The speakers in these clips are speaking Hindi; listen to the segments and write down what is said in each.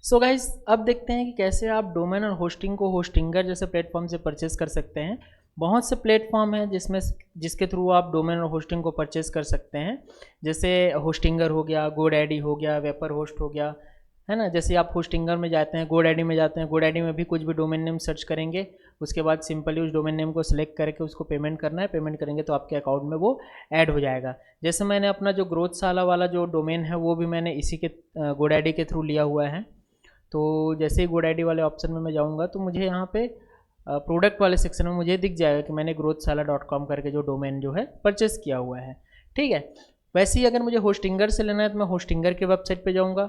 सो गाइज अब देखते हैं कि कैसे आप डोमेन और होस्टिंग को होस्टिंगर जैसे प्लेटफॉर्म से परचेस कर सकते हैं। बहुत से प्लेटफॉर्म हैं जिसके थ्रू आप डोमेन और होस्टिंग को परचेस कर सकते हैं। जैसे होस्टिंगर हो गया, गोडैडी हो गया, वेपर होस्ट हो गया, है ना। जैसे आप होस्टिंगर में जाते हैं, गोडैडी में जाते हैं, गोडैडी में भी कुछ भी डोमेन नेम सर्च करेंगे, उसके बाद सिंपली उस डोमेन नेम को सिलेक्ट करके उसको पेमेंट करना है। पेमेंट करेंगे तो आपके अकाउंट में वो ऐड हो जाएगा। जैसे मैंने अपना जो ग्रोथशाला वाला जो डोमेन है वो भी मैंने इसी के गोडैडी के थ्रू लिया हुआ है। तो जैसे ही गोडैडी वाले ऑप्शन में मैं जाऊंगा तो मुझे यहाँ पे प्रोडक्ट वाले सेक्शन में मुझे दिख जाएगा कि मैंने growthsala.com करके जो डोमेन जो है परचेस किया हुआ है। ठीक है, वैसे ही अगर मुझे होस्टिंगर से लेना है तो मैं होस्टिंगर के वेबसाइट पे जाऊँगा।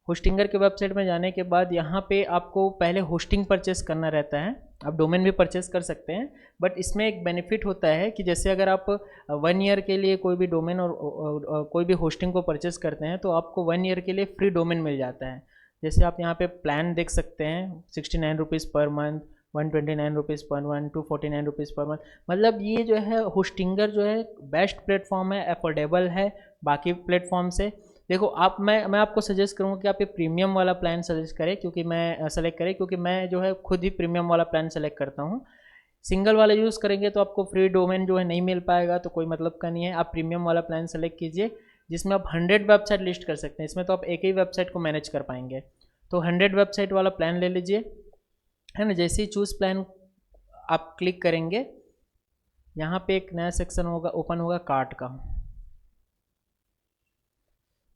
होस्टिंगर के वेबसाइट में जाने के बाद यहाँ पे आपको पहले होस्टिंग परचेस करना रहता है। आप डोमेन भी परचेस कर सकते हैं, बट इसमें एक बेनिफिट होता है कि जैसे अगर आप 1 ईयर के लिए कोई भी डोमेन और कोई भी होस्टिंग को परचेस करते हैं तो आपको 1 ईयर के लिए फ्री डोमेन मिल जाता है। जैसे आप यहाँ पे प्लान देख सकते हैं, 69 rupees per month, 129 rupees per month, 249 rupees per month. मतलब ये जो है होस्टिंगर जो है बेस्ट प्लेटफॉर्म है, अफोर्डेबल है बाकी प्लेटफॉर्म से। देखो आप मैं आपको सजेस्ट करूँगा कि आप ये प्रीमियम वाला प्लान सजेस्ट करें, क्योंकि मैं सेलेक्ट करें, क्योंकि मैं जो है खुद ही प्रीमियम वाला प्लान सेलेक्ट करता हूँ। सिंगल वाला यूज़ करेंगे तो आपको फ्री डोमेन जो है नहीं मिल पाएगा, तो कोई मतलब का नहीं है। आप प्रीमियम वाला प्लान सेलेक्ट कीजिए जिसमें आप 100 वेबसाइट लिस्ट कर सकते हैं। इसमें तो आप एक ही वेबसाइट को मैनेज कर पाएंगे, तो 100 वेबसाइट वाला प्लान ले लीजिए, है ना। जैसे ही चूज़ प्लान आप क्लिक करेंगे, यहाँ पे एक नया सेक्शन होगा, ओपन होगा कार्ट का।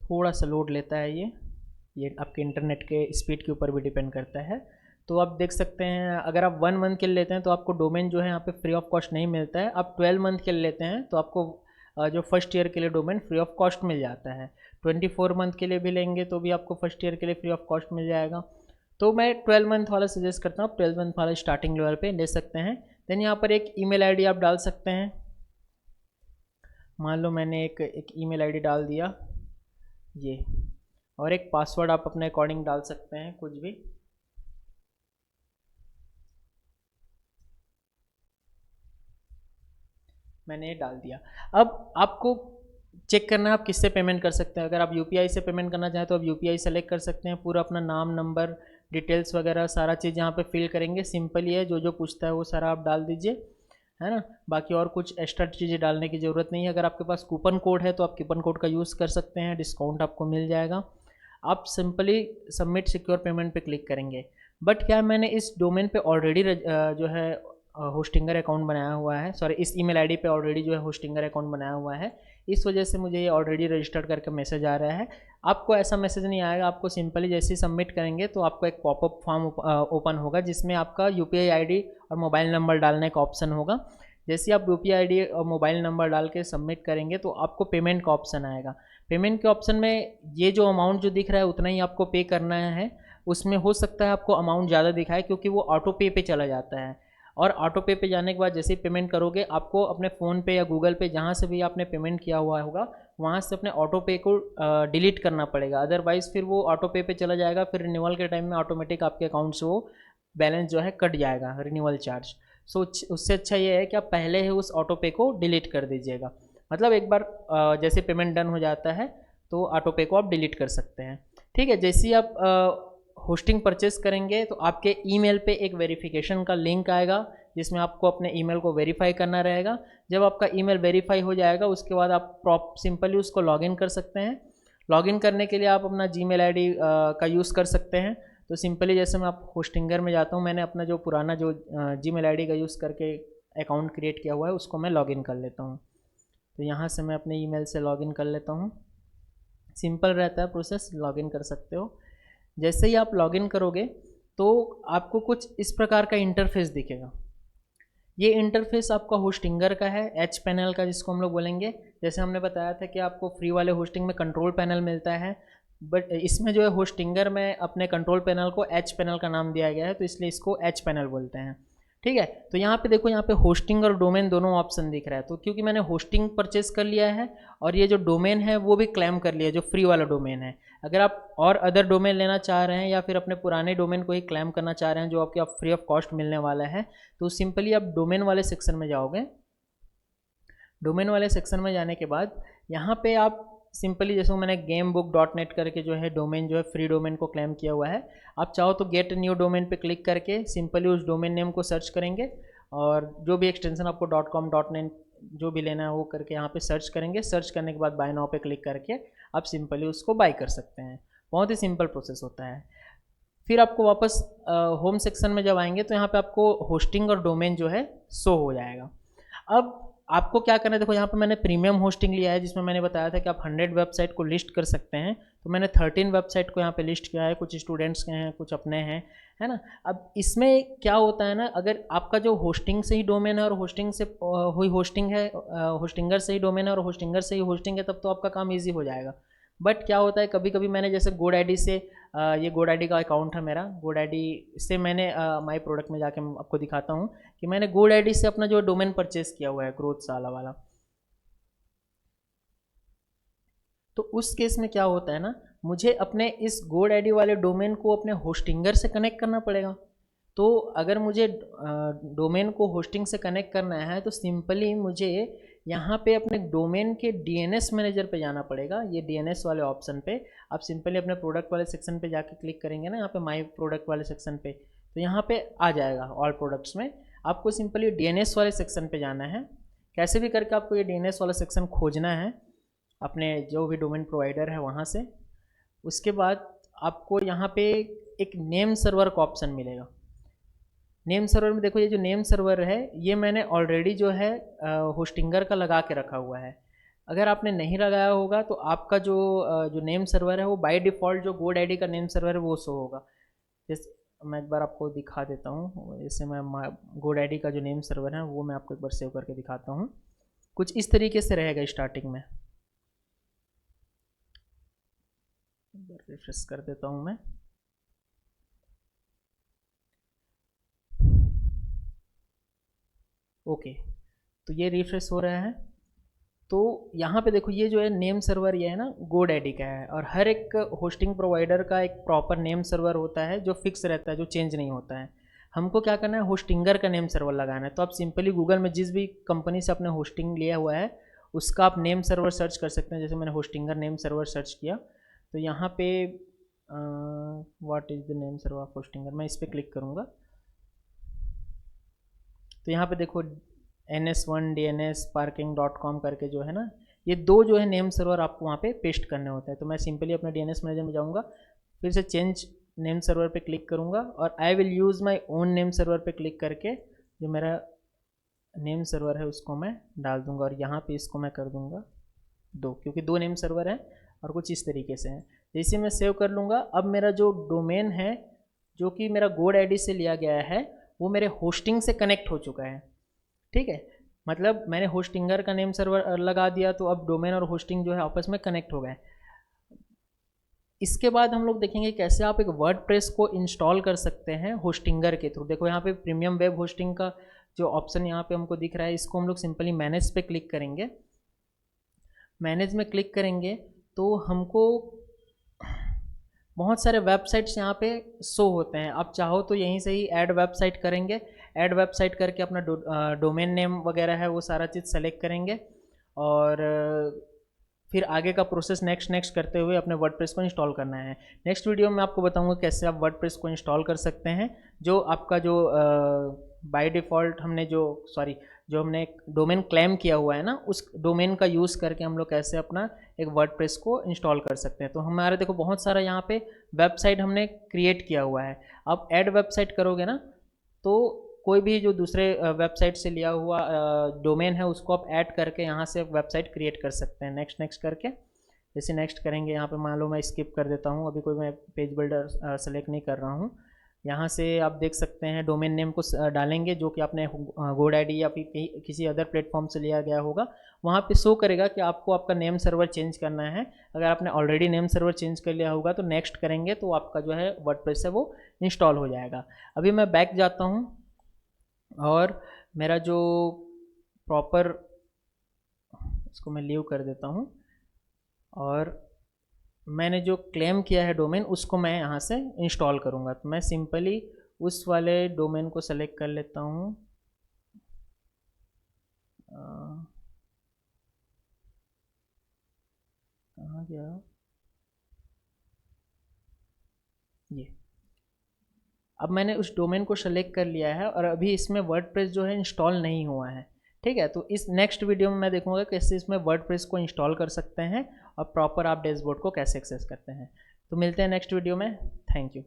थोड़ा सा लोड लेता है ये आपके इंटरनेट के स्पीड के ऊपर भी डिपेंड करता है। तो आप देख सकते हैं अगर आप 1 मंथ के लिए लेते हैं तो आपको डोमेन जो है यहाँ पे फ्री ऑफ कॉस्ट नहीं मिलता है। आप 12 मंथ के लिए लेते हैं तो आपको जो फर्स्ट ईयर के लिए डोमेन फ्री ऑफ कॉस्ट मिल जाता है। 24 मंथ के लिए भी लेंगे तो भी आपको फर्स्ट ईयर के लिए फ्री ऑफ कॉस्ट मिल जाएगा। तो मैं 12 मंथ वाला सजेस्ट करता हूँ, 12 मंथ वाला स्टार्टिंग लेवल पे ले सकते हैं। देन यहाँ पर एक ईमेल आईडी आप डाल सकते हैं। मान लो मैंने एक ईमेल आईडी डाल दिया ये, और एक पासवर्ड आप अपने अकॉर्डिंग डाल सकते हैं कुछ भी। मैंने ये डाल दिया। अब आपको चेक करना है आप किससे पेमेंट कर सकते हैं। अगर आप यूपीआई से पेमेंट करना चाहें तो आप यूपीआई सेलेक्ट कर सकते हैं। पूरा अपना नाम, नंबर, डिटेल्स वगैरह सारा चीज़ यहाँ पे फिल करेंगे। सिंपल ही है, जो जो पूछता है वो सारा आप डाल दीजिए, है ना। बाकी और कुछ एक्स्ट्रा चीज़ें डालने की ज़रूरत नहीं है। अगर आपके पास कूपन कोड है तो आप कूपन कोड का यूज़ कर सकते हैं, डिस्काउंट आपको मिल जाएगा। आप सिंपली सबमिट सिक्योर पेमेंट पे क्लिक करेंगे। बट क्या मैंने इस डोमेन पे ऑलरेडी जो है होस्टिंगर अकाउंट बनाया हुआ है, सॉरी इस ईमेल आईडी पे ऑलरेडी जो है होस्टिंगर अकाउंट बनाया हुआ है, इस वजह से मुझे ये ऑलरेडी रजिस्टर्ड करके मैसेज आ रहा है। आपको ऐसा मैसेज नहीं आएगा। आपको सिंपली जैसे ही सबमिट करेंगे तो आपको एक पॉपअप फॉर्म ओपन होगा जिसमें आपका यूपीआई आईडी और मोबाइल नंबर डालने का ऑप्शन होगा। जैसे आप यूपीआई आईडी और मोबाइल नंबर डाल के सबमिट करेंगे तो आपको पेमेंट का ऑप्शन आएगा। पेमेंट के ऑप्शन में ये जो अमाउंट जो दिख रहा है उतना ही आपको पे करना है। उसमें हो सकता है आपको अमाउंट ज़्यादा दिखाए क्योंकि वो ऑटो पे पे चला जाता है। और ऑटो पे पे जाने के बाद जैसे ही पेमेंट करोगे आपको अपने फ़ोन पे या गूगल पे जहाँ से भी आपने पेमेंट किया हुआ होगा वहाँ से अपने ऑटो पे को डिलीट करना पड़ेगा। अदरवाइज़ फिर वो ऑटो पे पे चला जाएगा, फिर रिन्यूअल के टाइम में ऑटोमेटिक आपके अकाउंट से वो बैलेंस जो है कट जाएगा, रिन्यूअल चार्ज। सो उससे अच्छा ये है कि आप पहले ही उस ऑटो पे को डिलीट कर दीजिएगा। मतलब एक बार जैसे पेमेंट डन हो जाता है तो ऑटो पे को आप डिलीट कर सकते हैं। ठीक है, जैसे ही आप होस्टिंग परचेस करेंगे तो आपके ईमेल पे एक वेरिफिकेशन का लिंक आएगा जिसमें आपको अपने ईमेल को वेरीफाई करना रहेगा। जब आपका ईमेल वेरीफाई हो जाएगा उसके बाद आप सिंपली उसको लॉगिन कर सकते हैं। लॉगिन करने के लिए आप अपना जीमेल आईडी का यूज़ कर सकते हैं। तो सिंपली जैसे मैं आप होस्टिंगर में जाता हूँ, मैंने अपना जो पुराना जो जीमेल आईडी का यूज़ करके अकाउंट क्रिएट किया हुआ है उसको मैं लॉगिन कर लेता हूँ। तो यहाँ से मैं अपने ईमेल से लॉगिन कर लेता हूँ। सिंपल रहता है प्रोसेस, लॉगिन कर सकते हो। जैसे ही आप लॉगिन करोगे तो आपको कुछ इस प्रकार का इंटरफेस दिखेगा। ये इंटरफेस आपका होस्टिंगर का है, एच पैनल का जिसको हम लोग बोलेंगे। जैसे हमने बताया था कि आपको फ्री वाले होस्टिंग में कंट्रोल पैनल मिलता है, बट इसमें जो है होस्टिंगर में अपने कंट्रोल पैनल को एच पैनल का नाम दिया गया है, तो इसलिए इसको एच पैनल बोलते हैं। ठीक है, तो यहाँ पे देखो, यहाँ पे होस्टिंग और डोमेन दोनों ऑप्शन दिख रहा है। तो क्योंकि मैंने होस्टिंग परचेस कर लिया है और ये जो डोमेन है वो भी क्लेम कर लिया, जो फ्री वाला डोमेन है। अगर आप और अदर डोमेन लेना चाह रहे हैं या फिर अपने पुराने डोमेन को ही क्लेम करना चाह रहे हैं जो आपके आप फ्री ऑफ कॉस्ट मिलने वाला है, तो सिंपली आप डोमेन वाले सेक्शन में जाओगे। डोमेन वाले सेक्शन में जाने के बाद यहाँ पे आप सिंपली जैसे मैंने gamebook.net करके जो है डोमेन जो है फ्री डोमेन को क्लेम किया हुआ है। आप चाहो तो गेट न्यू डोमेन पे क्लिक करके सिंपली उस डोमेन नेम को सर्च करेंगे और जो भी एक्सटेंशन आपको .com.net जो भी लेना है वो करके यहाँ पे सर्च करेंगे। सर्च करने के बाद बाय नाउ पे क्लिक करके आप सिंपली उसको बाय कर सकते हैं। बहुत ही सिंपल प्रोसेस होता है। फिर आपको वापस होम सेक्शन में जब आएंगे तो यहाँ पे आपको होस्टिंग और डोमेन जो है शो हो जाएगा। अब आपको क्या करना है, देखो यहाँ पे मैंने प्रीमियम होस्टिंग लिया है जिसमें मैंने बताया था कि आप 100 वेबसाइट को लिस्ट कर सकते हैं। तो मैंने 13 वेबसाइट को यहाँ पे लिस्ट किया है, कुछ स्टूडेंट्स के हैं कुछ अपने हैं, है ना। अब इसमें क्या होता है ना, अगर आपका जो होस्टिंग से ही डोमेन है और होस्टिंग से हुई होस्टिंग है, होस्टिंगर से ही डोमेन है और होस्टिंगर से ही होस्टिंग है, तब तो आपका काम ईजी हो जाएगा। बट क्या होता है कभी कभी मैंने जैसे GoDaddy से ये GoDaddy का अकाउंट है मेरा, GoDaddy से मैंने माई प्रोडक्ट में जाके मैं आपको दिखाता हूँ कि मैंने GoDaddy से अपना जो डोमेन परचेस किया हुआ है ग्रोथ साला वाला। तो उस केस में क्या होता है ना, मुझे अपने इस GoDaddy वाले डोमेन को अपने होस्टिंगर से कनेक्ट करना पड़ेगा। तो अगर मुझे डोमेन को होस्टिंग से कनेक्ट करना है तो सिंपली मुझे यहाँ पे अपने डोमेन के DNS मैनेजर पे जाना पड़ेगा। ये DNS वाले ऑप्शन पे आप सिंपली अपने प्रोडक्ट वाले सेक्शन पे जाके क्लिक करेंगे ना, यहाँ पे माई प्रोडक्ट वाले सेक्शन पे, तो यहाँ पे आ जाएगा ऑल प्रोडक्ट्स में। आपको सिंपली DNS वाले सेक्शन पे जाना है। कैसे भी करके आपको ये DNS वाला सेक्शन खोजना है अपने जो भी डोमेन प्रोवाइडर है वहाँ से। उसके बाद आपको यहाँ पे एक नेम सर्वर का ऑप्शन मिलेगा। नेम सर्वर में देखो ये जो नेम सर्वर है ये मैंने ऑलरेडी जो है होस्टिंगर का लगा के रखा हुआ है। अगर आपने नहीं लगाया होगा तो आपका जो नेम सर्वर है वो बाय डिफ़ॉल्ट जो GoDaddy का नेम सर्वर है वो शो होगा। जैसे मैं एक बार आपको दिखा देता हूँ, जैसे मैं GoDaddy का जो नेम सर्वर है वो मैं आपको एक बार सेव करके दिखाता हूँ। कुछ इस तरीके से रहेगा स्टार्टिंग में। रिफ्रेश कर देता हूँ मैं। ओके, तो ये रिफ्रेश हो रहा है। तो यहाँ पे देखो ये जो है नेम सर्वर ये है ना GoDaddy का है, और हर एक होस्टिंग प्रोवाइडर का एक प्रॉपर नेम सर्वर होता है जो फिक्स रहता है, जो चेंज नहीं होता है। हमको क्या करना है, होस्टिंगर का नेम सर्वर लगाना है। तो आप सिंपली गूगल में जिस भी कंपनी से आपने होस्टिंग लिया हुआ है उसका आप नेम सर्वर सर्च कर सकते हैं। जैसे मैंने होस्टिंगर नेम सर्वर सर्च किया तो यहाँ पे what is the name server of Hostinger, मैं इस पर क्लिक करूँगा तो यहाँ पे देखो NS1 DNS parking.com करके जो है ना, ये दो जो है नेम सर्वर आपको वहाँ पे पेस्ट करने होते हैं। तो मैं सिंपली अपने DNS मैनेजर में जाऊँगा, फिर से चेंज नेम सर्वर पे क्लिक करूँगा और I will use my own name server पे क्लिक करके जो मेरा नेम सर्वर है उसको मैं डाल दूँगा, और यहाँ पे इसको मैं कर दूँगा 2, क्योंकि 2 नेम सर्वर हैं और कुछ इस तरीके से हैं। जैसे मैं सेव कर लूँगा, अब मेरा जो डोमेन है जो कि मेरा GoDaddy से लिया गया है वो मेरे होस्टिंग से कनेक्ट हो चुका है। ठीक है, मतलब मैंने होस्टिंगर का नेम सर्वर लगा दिया तो अब डोमेन और होस्टिंग जो है आपस में कनेक्ट हो गए। इसके बाद हम लोग देखेंगे कैसे आप एक वर्डप्रेस को इंस्टॉल कर सकते हैं होस्टिंगर के थ्रू। देखो यहाँ पे प्रीमियम वेब होस्टिंग का जो ऑप्शन यहाँ पे हमको दिख रहा है, इसको हम लोग सिंपली मैनेज पे क्लिक करेंगे। मैनेज में क्लिक करेंगे तो हमको बहुत सारे वेबसाइट्स यहाँ पे शो होते हैं। आप चाहो तो यहीं से ही ऐड वेबसाइट करेंगे, ऐड वेबसाइट करके अपना डोमेन नेम वगैरह है वो सारा चीज़ सेलेक्ट करेंगे और फिर आगे का प्रोसेस नेक्स्ट करते हुए अपने वर्डप्रेस को इंस्टॉल करना है। नेक्स्ट वीडियो में आपको बताऊंगा कैसे आप वर्डप्रेस को इंस्टॉल कर सकते हैं। जो आपका जो बाय डिफ़ॉल्ट हमने जो हमने एक डोमेन क्लेम किया हुआ है ना, उस डोमेन का यूज़ करके हम लोग कैसे अपना एक वर्डप्रेस को इंस्टॉल कर सकते हैं। तो हमारे देखो बहुत सारा यहाँ पे वेबसाइट हमने क्रिएट किया हुआ है। आप ऐड वेबसाइट करोगे ना तो कोई भी जो दूसरे वेबसाइट से लिया हुआ डोमेन है उसको आप ऐड करके यहाँ से वेबसाइट क्रिएट कर सकते हैं। नेक्स्ट करके जैसे नेक्स्ट करेंगे, यहाँ पे मान लो मैं स्किप कर देता हूँ, अभी कोई मैं पेज बिल्डर सेलेक्ट नहीं कर रहा हूँ। यहाँ से आप देख सकते हैं डोमेन नेम को डालेंगे जो कि आपने GoDaddy या फिर किसी अदर प्लेटफॉर्म से लिया गया होगा, वहाँ पे शो करेगा कि आपको आपका नेम सर्वर चेंज करना है। अगर आपने ऑलरेडी नेम सर्वर चेंज कर लिया होगा तो नेक्स्ट करेंगे तो आपका जो है वर्डप्रेस है वो इंस्टॉल हो जाएगा। अभी मैं बैक जाता हूँ और मेरा जो प्रॉपर इसको मैं लीव कर देता हूँ और मैंने जो क्लेम किया है डोमेन उसको मैं यहाँ से इंस्टॉल करूँगा। तो मैं सिंपली उस वाले डोमेन को सेलेक्ट कर लेता हूँ, कहाँ गया ये। अब मैंने उस डोमेन को सेलेक्ट कर लिया है और अभी इसमें वर्डप्रेस जो है इंस्टॉल नहीं हुआ है। ठीक है, तो इस नेक्स्ट वीडियो में मैं देखूंगा कैसे इसमें वर्डप्रेस को इंस्टॉल कर सकते हैं और प्रॉपर आप डैशबोर्ड को कैसे एक्सेस करते हैं। तो मिलते हैं नेक्स्ट वीडियो में। Thank you.